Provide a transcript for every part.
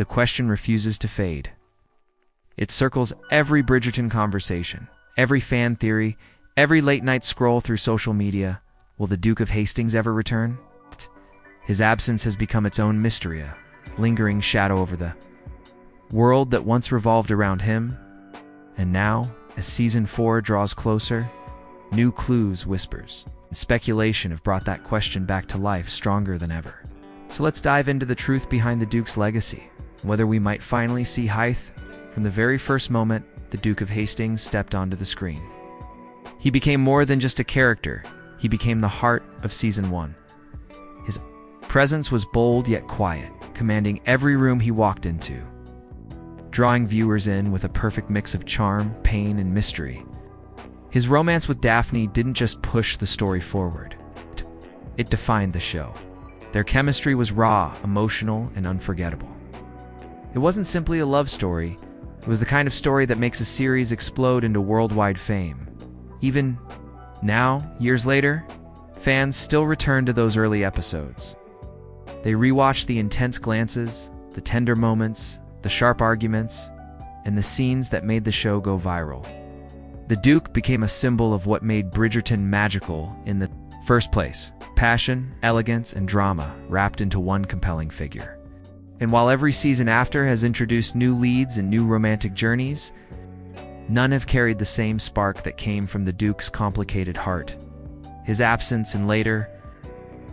the question refuses to fade. It circles every Bridgerton conversation, every fan theory, every late-night scroll through social media. Will the Duke of Hastings ever return? His absence has become its own mystery, a lingering shadow over the world that once revolved around him. And now, as Season 4 draws closer, new clues, whispers, and speculation have brought that question back to life stronger than ever. So let's dive into the truth behind the Duke's legacy, whether we might finally see Hythe from the very first moment the Duke of Hastings stepped onto the screen. He became more than just a character. He became the heart of Season 1. His presence was bold yet quiet, commanding every room he walked into, drawing viewers in with a perfect mix of charm, pain, and mystery. His romance with Daphne didn't just push the story forward. It defined the show. Their chemistry was raw, emotional, and unforgettable. It wasn't simply a love story. It was the kind of story that makes a series explode into worldwide fame. Even now, years later, fans still return to those early episodes. They rewatch the intense glances, the tender moments, the sharp arguments, and the scenes that made the show go viral. The Duke became a symbol of what made Bridgerton magical in the first place: passion, elegance, and drama wrapped into one compelling figure. And while every season after has introduced new leads and new romantic journeys, none have carried the same spark that came from the Duke's complicated heart. His absence in later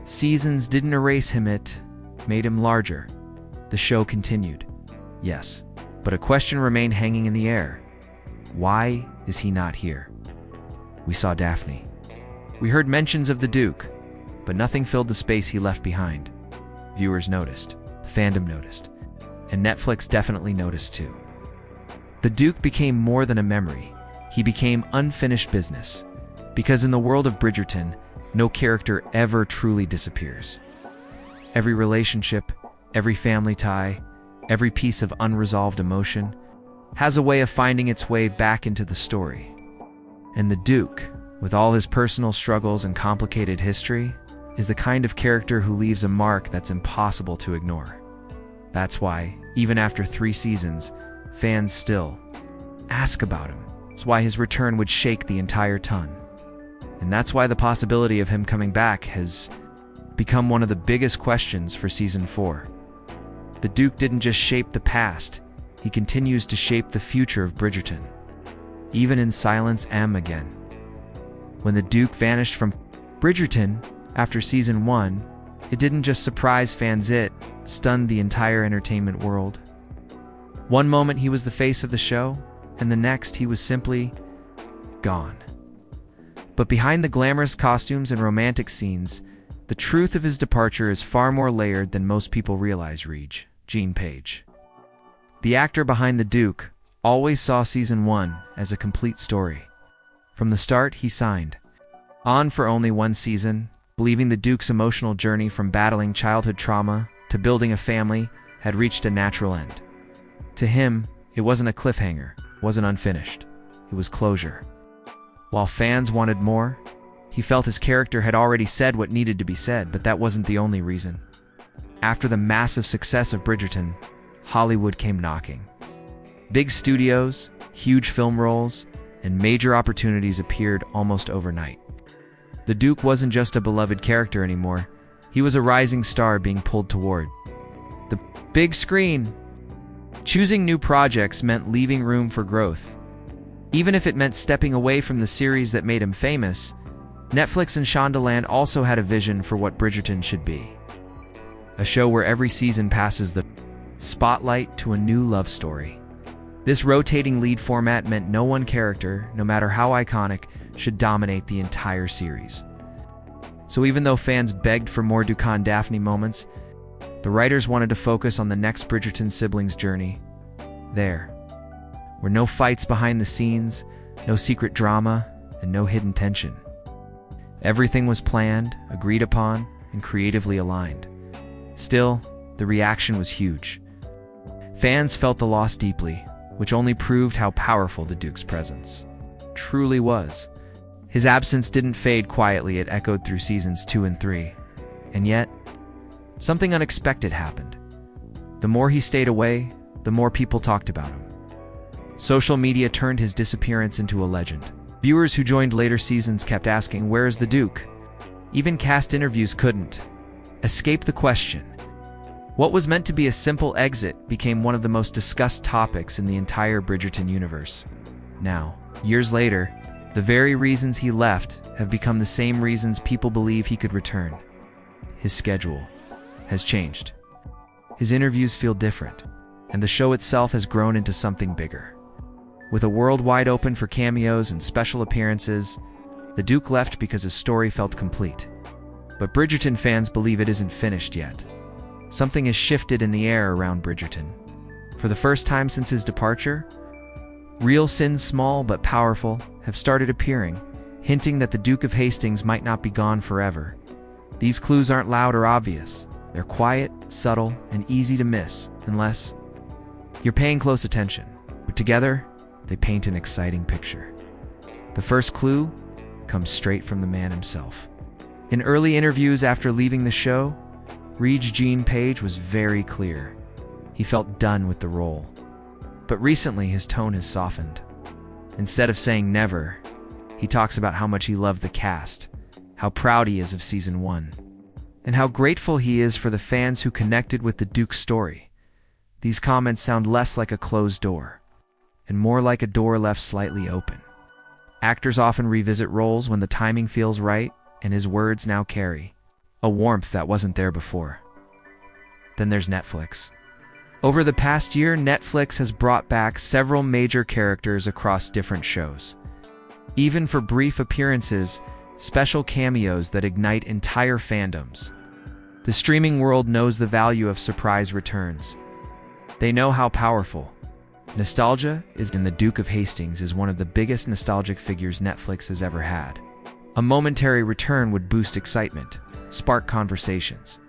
seasons didn't erase him, it made him larger. The show continued, yes, but a question remained hanging in the air. Why is he not here? We saw Daphne. We heard mentions of the Duke, but nothing filled the space he left behind. Viewers noticed, the fandom noticed, and Netflix definitely noticed too. The Duke became more than a memory. He became unfinished business. Because in the world of Bridgerton, no character ever truly disappears. Every relationship, every family tie, every piece of unresolved emotion has a way of finding its way back into the story. And the Duke, with all his personal struggles and complicated history, is the kind of character who leaves a mark that's impossible to ignore. That's why, even after 3 seasons, fans still ask about him. That's why his return would shake the entire ton. And that's why the possibility of him coming back has become one of the biggest questions for Season 4. The Duke didn't just shape the past, he continues to shape the future of Bridgerton. Even in Silence M again. When the Duke vanished from Bridgerton after Season 1, it didn't just surprise fans, it stunned the entire entertainment world. One moment he was the face of the show, and the next he was simply gone. But behind the glamorous costumes and romantic scenes, the truth of his departure is far more layered than most people realize. Regé-Jean Page, the actor behind the Duke, always saw Season 1 as a complete story. From the start, he signed on for only 1 season, believing the Duke's emotional journey from battling childhood trauma to building a family had reached a natural end. To him, it wasn't a cliffhanger, wasn't unfinished. It was closure. While fans wanted more, he felt his character had already said what needed to be said, but that wasn't the only reason. After the massive success of Bridgerton, Hollywood came knocking. Big studios, huge film roles, and major opportunities appeared almost overnight. The Duke wasn't just a beloved character anymore. He was a rising star being pulled toward the big screen. Choosing new projects meant leaving room for growth. Even if it meant stepping away from the series that made him famous, Netflix and Shondaland also had a vision for what Bridgerton should be. A show where every season passes the spotlight to a new love story. This rotating lead format meant no one character, no matter how iconic, should dominate the entire series. So even though fans begged for more Duke and Daphne moments, the writers wanted to focus on the next Bridgerton siblings' journey. There were no fights behind the scenes, no secret drama, and no hidden tension. Everything was planned, agreed upon, and creatively aligned. Still, the reaction was huge. Fans felt the loss deeply, which only proved how powerful the Duke's presence truly was. His absence didn't fade quietly, it echoed through Seasons 2 and 3. And yet, something unexpected happened. The more he stayed away, the more people talked about him. Social media turned his disappearance into a legend. Viewers who joined later seasons kept asking, "Where is the Duke?" Even cast interviews couldn't escape the question. What was meant to be a simple exit became one of the most discussed topics in the entire Bridgerton universe. Now, years later, the very reasons he left have become the same reasons people believe he could return. His schedule has changed. His interviews feel different, and the show itself has grown into something bigger. With a world wide open for cameos and special appearances, the Duke left because his story felt complete. But Bridgerton fans believe it isn't finished yet. Something has shifted in the air around Bridgerton. For the first time since his departure, real sins, small but powerful, have started appearing, hinting that the Duke of Hastings might not be gone forever. These clues aren't loud or obvious. They're quiet, subtle, and easy to miss, unless you're paying close attention. But together, they paint an exciting picture. The first clue comes straight from the man himself. In early interviews after leaving the show, Regé-Jean Page was very clear. He felt done with the role. But recently, his tone has softened. Instead of saying never, he talks about how much he loved the cast, how proud he is of season 1, and how grateful he is for the fans who connected with the Duke's story. These comments sound less like a closed door, and more like a door left slightly open. Actors often revisit roles when the timing feels right, and his words now carry a warmth that wasn't there before. Then there's Netflix. Over the past year, Netflix has brought back several major characters across different shows. Even for brief appearances, special cameos that ignite entire fandoms. The streaming world knows the value of surprise returns. They know how powerful nostalgia is, and the Duke of Hastings is one of the biggest nostalgic figures Netflix has ever had. A momentary return would boost excitement, spark conversations,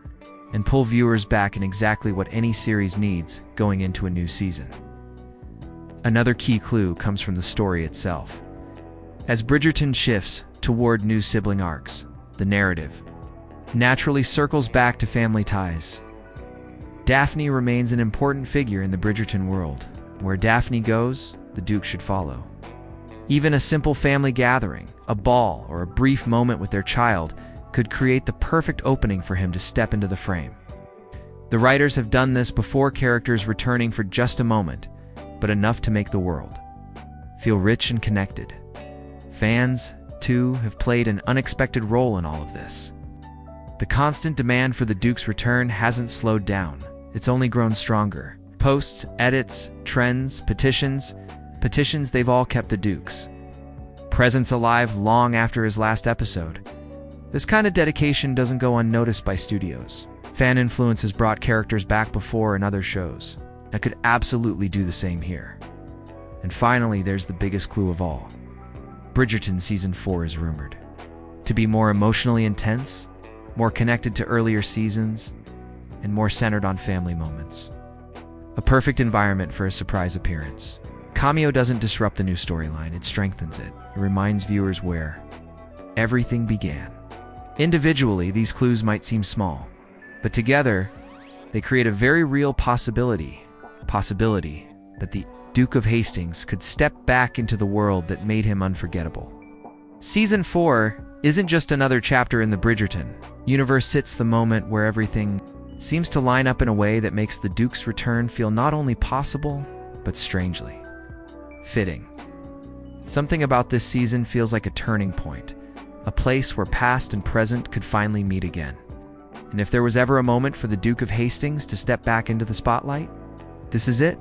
and pull viewers back in exactly what any series needs going into a new season. Another key clue comes from the story itself. As Bridgerton shifts toward new sibling arcs, the narrative naturally circles back to family ties. Daphne remains an important figure in the Bridgerton world. Where Daphne goes, the Duke should follow. Even a simple family gathering, a ball, or a brief moment with their child could create the perfect opening for him to step into the frame. The writers have done this before, characters returning for just a moment, but enough to make the world feel rich and connected. Fans, too, have played an unexpected role in all of this. The constant demand for the Duke's return hasn't slowed down. It's only grown stronger. Posts, edits, trends, petitions, they've all kept the Duke's presence alive long after his last episode. This kind of dedication doesn't go unnoticed by studios. Fan influence has brought characters back before in other shows, and could absolutely do the same here. And finally, there's the biggest clue of all. Bridgerton Season 4 is rumored to be more emotionally intense, more connected to earlier seasons, and more centered on family moments. A perfect environment for a surprise appearance. Cameo doesn't disrupt the new storyline, it strengthens it. It reminds viewers where everything began. Individually, these clues might seem small, but together, they create a very real possibility that the Duke of Hastings could step back into the world that made him unforgettable. Season 4 isn't just another chapter in the Bridgerton universe, it's the moment where everything seems to line up in a way that makes the Duke's return feel not only possible, but strangely fitting. Something about this season feels like a turning point, a place where past and present could finally meet again. And if there was ever a moment for the Duke of Hastings to step back into the spotlight, this is it.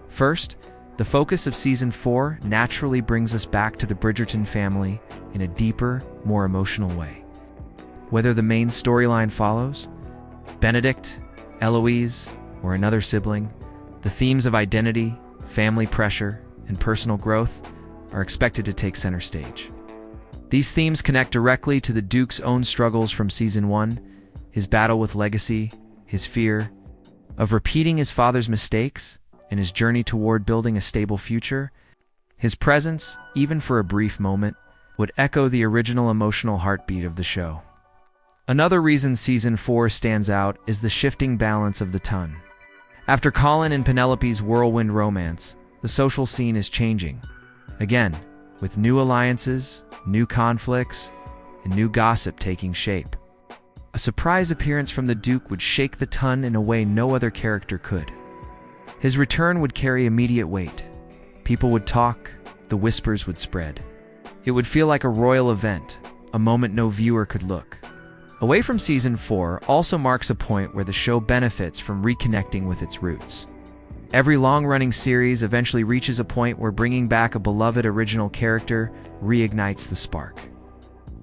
First, the focus of Season 4 naturally brings us back to the Bridgerton family in a deeper, more emotional way. Whether the main storyline follows Benedict, Eloise, or another sibling, the themes of identity, family pressure, and personal growth are expected to take center stage. These themes connect directly to the Duke's own struggles from Season 1, his battle with legacy, his fear of repeating his father's mistakes, and his journey toward building a stable future. His presence, even for a brief moment, would echo the original emotional heartbeat of the show. Another reason Season 4 stands out is the shifting balance of the tone. After Colin and Penelope's whirlwind romance, the social scene is changing. Again, with new alliances, new conflicts, and new gossip taking shape. A surprise appearance from the Duke would shake the ton in a way no other character could. His return would carry immediate weight. People would talk, the whispers would spread. It would feel like a royal event, a moment no viewer could look. Away from Season 4 also marks a point where the show benefits from reconnecting with its roots. Every long-running series eventually reaches a point where bringing back a beloved original character reignites the spark.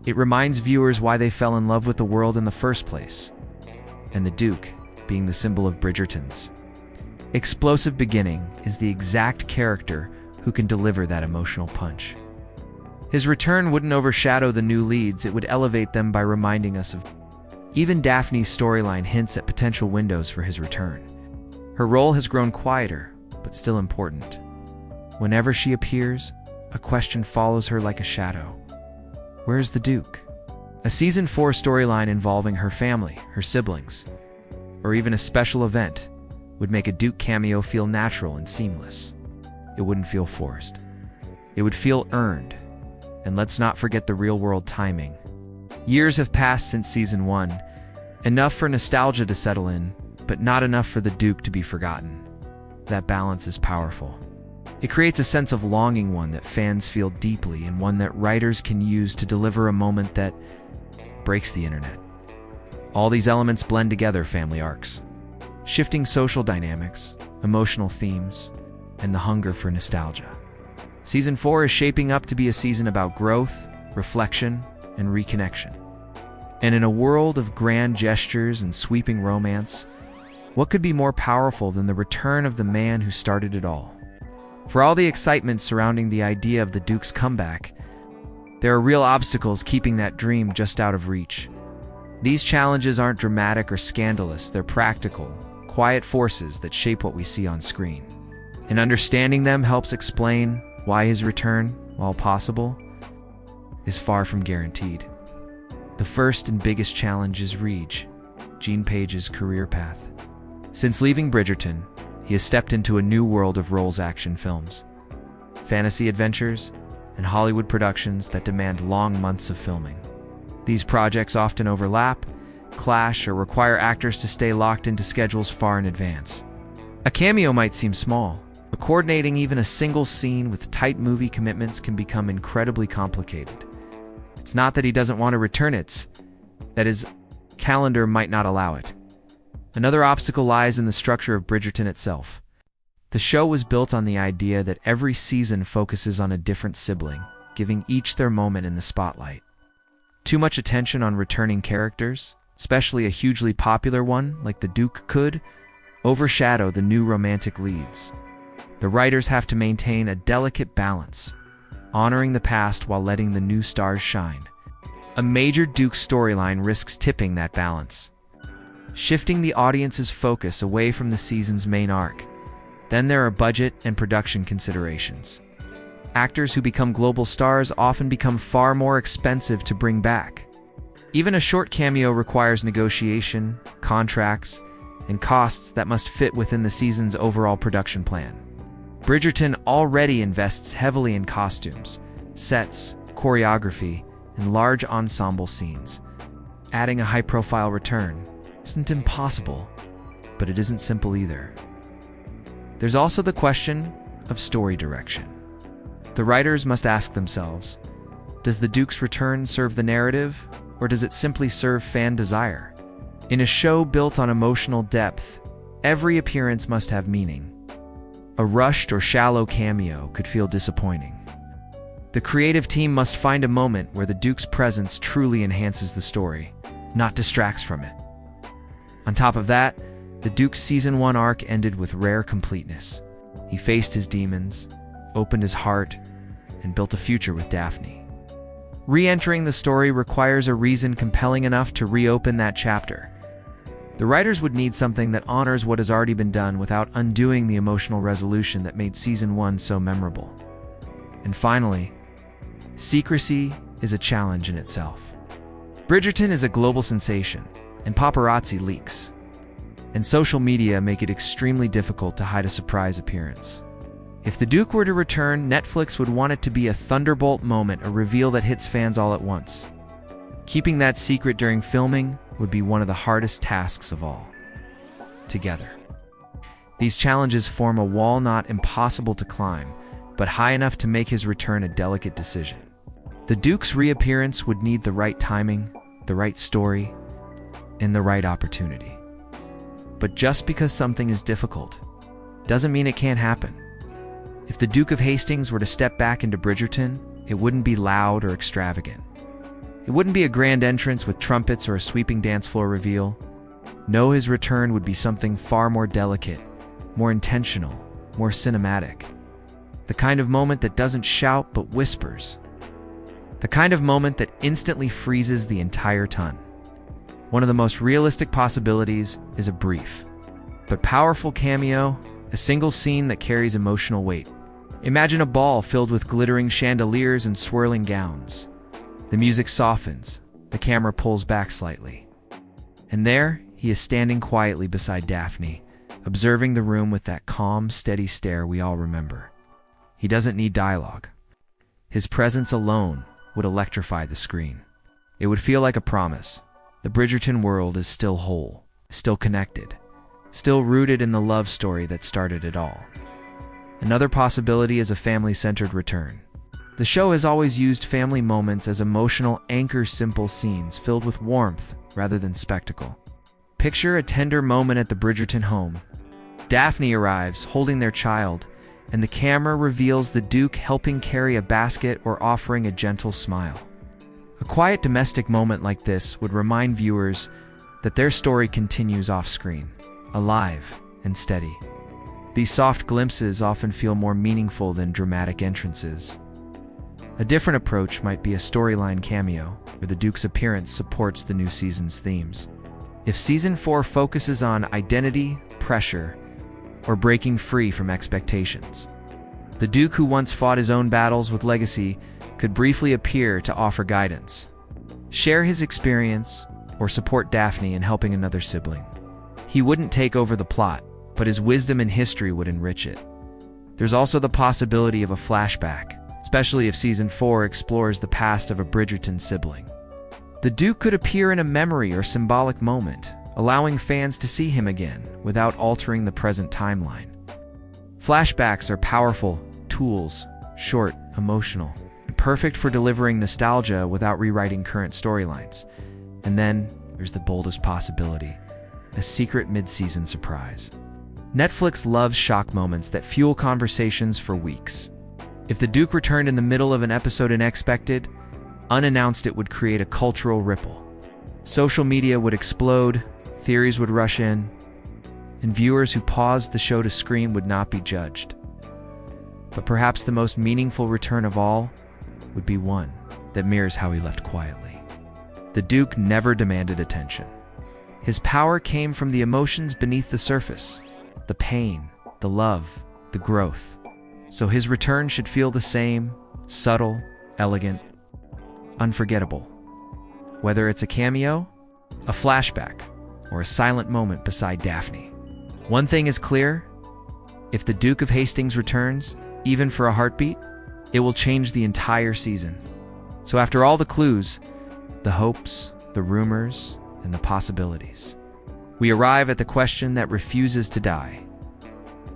It reminds viewers why they fell in love with the world in the first place, and the Duke, being the symbol of Bridgerton's explosive beginning, is the exact character who can deliver that emotional punch. His return wouldn't overshadow the new leads, it would elevate them by reminding us of. Even Daphne's storyline hints at potential windows for his return. Her role has grown quieter, but still important. Whenever she appears, a question follows her like a shadow. Where's the Duke? A Season 4 storyline involving her family, her siblings, or even a special event would make a Duke cameo feel natural and seamless. It wouldn't feel forced. It would feel earned. And let's not forget the real-world timing. Years have passed since Season 1, enough for nostalgia to settle in, but not enough for the Duke to be forgotten. That balance is powerful. It creates a sense of longing, one that fans feel deeply and one that writers can use to deliver a moment that breaks the internet. All these elements blend together: family arcs, shifting social dynamics, emotional themes, and the hunger for nostalgia. Season 4 is shaping up to be a season about growth, reflection, and reconnection. And in a world of grand gestures and sweeping romance, what could be more powerful than the return of the man who started it all? For all the excitement surrounding the idea of the Duke's comeback, there are real obstacles keeping that dream just out of reach. These challenges aren't dramatic or scandalous, they're practical, quiet forces that shape what we see on screen. And understanding them helps explain why his return, while possible, is far from guaranteed. The first and biggest challenge is Regé-Jean Page's career path. Since leaving Bridgerton, he has stepped into a new world of roles: action films, fantasy adventures, and Hollywood productions that demand long months of filming. These projects often overlap, clash, or require actors to stay locked into schedules far in advance. A cameo might seem small, but coordinating even a single scene with tight movie commitments can become incredibly complicated. It's not that he doesn't want to return, it's that his calendar might not allow it. Another obstacle lies in the structure of Bridgerton itself. The show was built on the idea that every season focuses on a different sibling, giving each their moment in the spotlight. Too much attention on returning characters, especially a hugely popular one like the Duke, could overshadow the new romantic leads. The writers have to maintain a delicate balance, honoring the past while letting the new stars shine. A major Duke storyline risks tipping that balance, shifting the audience's focus away from the season's main arc. Then there are budget and production considerations. Actors who become global stars often become far more expensive to bring back. Even a short cameo requires negotiation, contracts, and costs that must fit within the season's overall production plan. Bridgerton already invests heavily in costumes, sets, choreography, and large ensemble scenes. Adding a high-profile return isn't impossible, but it isn't simple either. There's also the question of story direction. The writers must ask themselves, does the Duke's return serve the narrative, or does it simply serve fan desire? In a show built on emotional depth, every appearance must have meaning. A rushed or shallow cameo could feel disappointing. The creative team must find a moment where the Duke's presence truly enhances the story, not distracts from it. On top of that, the Duke's Season 1 arc ended with rare completeness. He faced his demons, opened his heart, and built a future with Daphne. Re-entering the story requires a reason compelling enough to reopen that chapter. The writers would need something that honors what has already been done without undoing the emotional resolution that made Season 1 so memorable. And finally, secrecy is a challenge in itself. Bridgerton is a global sensation, and paparazzi leaks. and social media make it extremely difficult to hide a surprise appearance. If the Duke were to return, Netflix would want it to be a thunderbolt moment, a reveal that hits fans all at once. Keeping that secret during filming would be one of the hardest tasks of all. Together, these challenges form a wall not impossible to climb, but high enough to make his return a delicate decision. The Duke's reappearance would need the right timing, the right story, and the right opportunity. But just because something is difficult doesn't mean it can't happen. If the Duke of Hastings were to step back into Bridgerton, it wouldn't be loud or extravagant. It wouldn't be a grand entrance with trumpets or a sweeping dance floor reveal. No, his return would be something far more delicate, more intentional, more cinematic. The kind of moment that doesn't shout but whispers. The kind of moment that instantly freezes the entire ton. One of the most realistic possibilities is a brief, but powerful cameo, a single scene that carries emotional weight. Imagine a ball filled with glittering chandeliers and swirling gowns. The music softens, the camera pulls back slightly. And there, he is standing quietly beside Daphne, observing the room with that calm, steady stare we all remember. He doesn't need dialogue. His presence alone would electrify the screen. It would feel like a promise. The Bridgerton world is still whole, still connected, still rooted in the love story that started it all. Another possibility is a family-centered return. The show has always used family moments as emotional anchors, simple scenes filled with warmth rather than spectacle. Picture a tender moment at the Bridgerton home. Daphne arrives, holding their child, and the camera reveals the Duke helping carry a basket or offering a gentle smile. A quiet domestic moment like this would remind viewers that their story continues off-screen, alive and steady. These soft glimpses often feel more meaningful than dramatic entrances. A different approach might be a storyline cameo, where the Duke's appearance supports the new season's themes. If Season 4 focuses on identity, pressure, or breaking free from expectations, the Duke, who once fought his own battles with legacy, could briefly appear to offer guidance, share his experience, or support Daphne in helping another sibling. He wouldn't take over the plot, but his wisdom and history would enrich it. There's also the possibility of a flashback, especially if Season 4 explores the past of a Bridgerton sibling. The Duke could appear in a memory or symbolic moment, allowing fans to see him again without altering the present timeline. Flashbacks are powerful tools, short, emotional, and perfect for delivering nostalgia without rewriting current storylines. And then there's the boldest possibility, a secret mid-season surprise. Netflix loves shock moments that fuel conversations for weeks. If the Duke returned in the middle of an episode unexpected, unannounced, it would create a cultural ripple. Social media would explode, theories would rush in, and viewers who paused the show to scream would not be judged. But perhaps the most meaningful return of all would be one that mirrors how he left quietly. The Duke never demanded attention. His power came from the emotions beneath the surface, the pain, the love, the growth. So his return should feel the same, subtle, elegant, unforgettable. Whether it's a cameo, a flashback, or a silent moment beside Daphne. One thing is clear: if the Duke of Hastings returns, even for a heartbeat, it will change the entire season. So after all the clues, the hopes, the rumors, and the possibilities, we arrive at the question that refuses to die.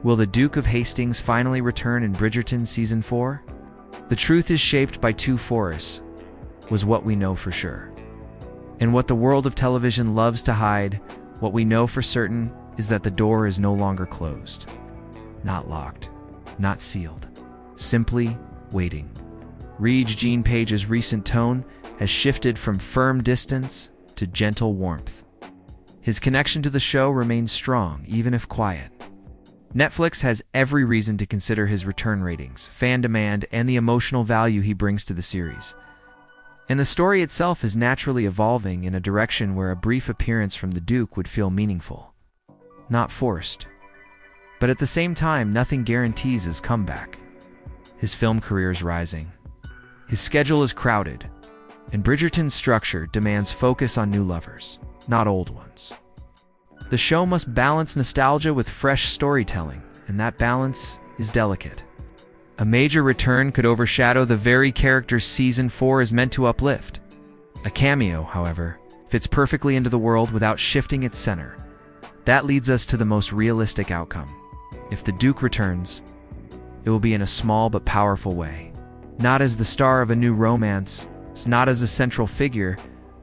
Will the Duke of Hastings finally return in Bridgerton Season 4? The truth is shaped by two forests, was what we know for sure. And what the world of television loves to hide, what we know for certain is that the door is no longer closed. Not locked, not sealed, simply waiting. Regé-Jean Page's recent tone has shifted from firm distance to gentle warmth. His connection to the show remains strong, even if quiet. Netflix has every reason to consider his return ratings, fan demand, and the emotional value he brings to the series. And the story itself is naturally evolving in a direction where a brief appearance from the Duke would feel meaningful, not forced. But at the same time, nothing guarantees his comeback. His film career is rising. His schedule is crowded, and Bridgerton's structure demands focus on new lovers, not old ones. The show must balance nostalgia with fresh storytelling, and that balance is delicate. A major return could overshadow the very characters Season 4 is meant to uplift. A cameo, however, fits perfectly into the world without shifting its center. That leads us to the most realistic outcome. If the Duke returns, it will be in a small but powerful way. Not as the star of a new romance, not as a central figure,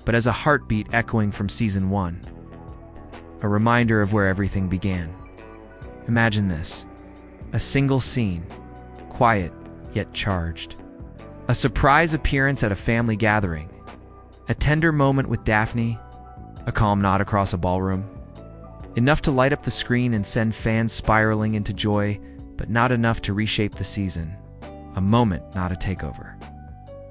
but as a heartbeat echoing from Season 1. A reminder of where everything began. Imagine this. A single scene, quiet yet charged. A surprise appearance at a family gathering. A tender moment with Daphne. A calm nod across a ballroom. Enough to light up the screen and send fans spiraling into joy, but not enough to reshape the season. A moment, not a takeover.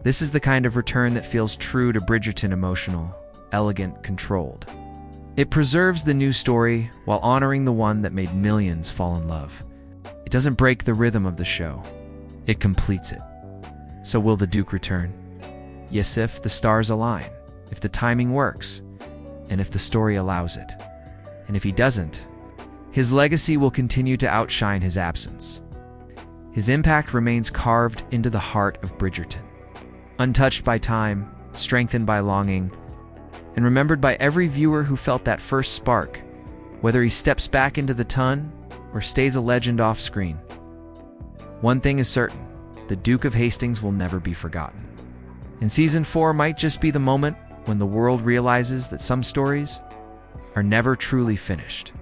This is the kind of return that feels true to Bridgerton: emotional, elegant, controlled. It preserves the new story while honoring the one that made millions fall in love. It doesn't break the rhythm of the show. It completes it. So will the Duke return? Yes, if the stars align, if the timing works, and if the story allows it. And if he doesn't, his legacy will continue to outshine his absence. His impact remains carved into the heart of Bridgerton, untouched by time, strengthened by longing, and remembered by every viewer who felt that first spark, whether he steps back into the ton or stays a legend off screen. One thing is certain, the Duke of Hastings will never be forgotten. And Season 4 might just be the moment when the world realizes that some stories are never truly finished.